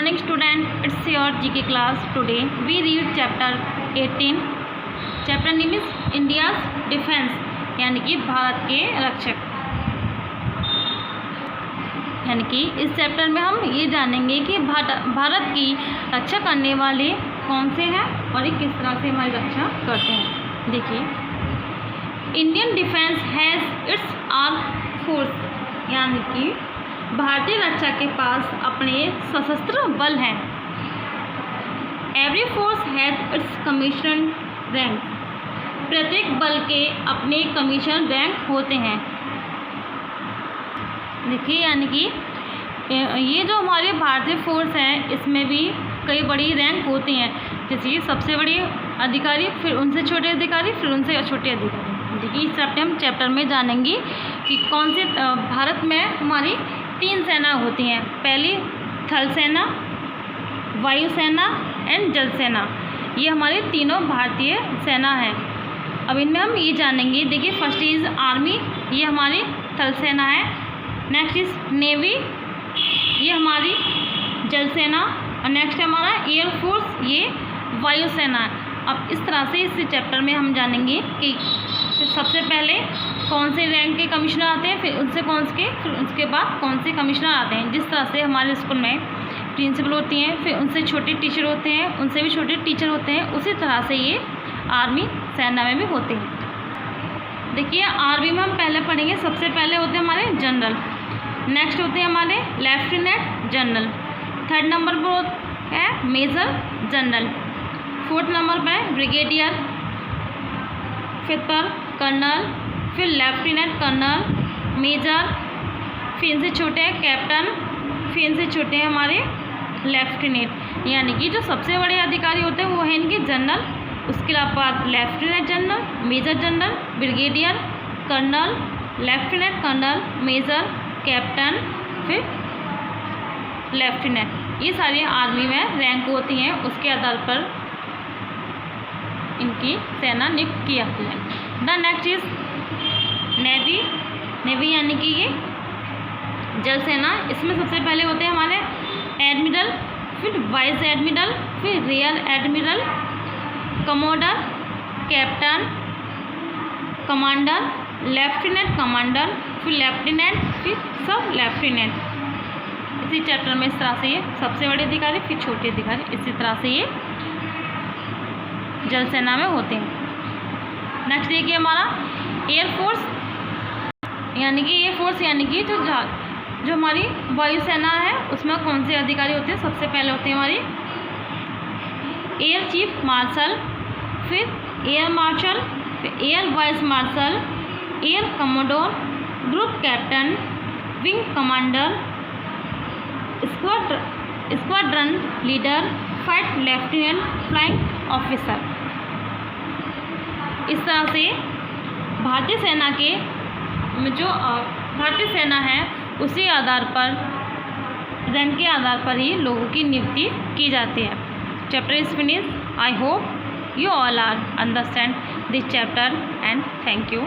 morning student, it's your GK class. Today we read chapter 18. Chapter name is India's Defense, यानी कि भारत के रक्षक। यानी कि इस चैप्टर में हम ये जानेंगे कि भारत की रक्षा करने वाले कौन से हैं और ये किस तरह से हमारी रक्षा करते हैं। देखिए, Indian defence has its armed force, यानी कि भारतीय रक्षा के पास अपने सशस्त्र बल हैं। Every force has its commission rank, प्रत्येक बल के अपने कमीशन रैंक होते हैं। देखिए, यानी कि ये जो हमारे भारतीय फोर्स हैं इसमें भी कई बड़ी रैंक होती हैं, जैसे कि सबसे बड़ी अधिकारी, फिर उनसे छोटे अधिकारी, फिर उनसे छोटे अधिकारी। देखिए, इस चैप्टर में जानेंगे कि कौन से भारत में हमारी 3 सेना होती हैं। पहली थल सेना, वायुसेना एंड जल सेना, ये हमारी तीनों भारतीय सेना है। अब इनमें हम ये जानेंगे। देखिए, फर्स्ट इज़ आर्मी, ये हमारी थल सेना है। नेक्स्ट इज़ नेवी, ये हमारी जल सेना, और नेक्स्ट है हमारा एयरफोर्स, ये वायुसेना है। अब इस तरह से इस चैप्टर में हम जानेंगे कि सबसे पहले कौन से रैंक के कमिश्नर आते हैं, फिर उसके बाद कौन से कमिश्नर आते हैं। जिस तरह से हमारे स्कूल में प्रिंसिपल होती हैं, फिर उनसे छोटे टीचर होते हैं, उनसे भी छोटे टीचर होते हैं, उसी तरह से ये आर्मी सेना में भी होते हैं। देखिए, आर्मी में हम पहले पढ़ेंगे, सबसे पहले होते हैं हमारे जनरल, नेक्स्ट होते हैं हमारे लेफ्टिनेंट जनरल, थर्ड नंबर पर है मेजर जनरल, फोर्थ नंबर पर है ब्रिगेडियर, फिफ्थ पर कर्नल, फिर लेफ्टिनेंट कर्नल, मेजर, फिर इनसे छोटे हैं कैप्टन, फिर इनसे छोटे हैं हमारे लेफ्टिनेंट। यानी कि जो सबसे बड़े अधिकारी होते हैं वो हैं इनके जनरल, उसके बाद lieutenant general, major general, brigadier, colonel, lieutenant colonel, major, captain, फिर लेफ्टिनेंट। ये सारी आर्मी में रैंक होती हैं, उसके आधार पर इनकी सेना नियुक्त की जाती है। The next is navy, navy यानी कि ये जल सेना। इसमें सबसे पहले होते हैं हमारे एडमिरल, फिर वाइस एडमिरल, फिर rear admiral, commodore, captain, commander, lieutenant commander, फिर लेफ्टिनेंट, फिर सब लेफ्टिनेंट। इसी चैप्टर में इस तरह से ये सबसे बड़े अधिकारी, फिर छोटे अधिकारी, इसी तरह से ये जल सेना में होते हैं। नेक्स्ट देखिए हमारा एयरफोर्स, यानी कि एयरफोर्स यानी कि जो हमारी वायुसेना है उसमें कौन से अधिकारी होते हैं। सबसे पहले होते हैं हमारी एयर चीफ मार्शल, फिर एयर मार्शल, फिर air vice marshal, air commodore, group captain, wing commander, squadron leader, fight lieutenant, flying officer. इस तरह से भारतीय सेना के जो भारतीय सेना है उसी आधार पर, रैंक के आधार पर ही लोगों की नियुक्ति की जाती है। Chapter is finish. I hope you all are understand this chapter and thank you.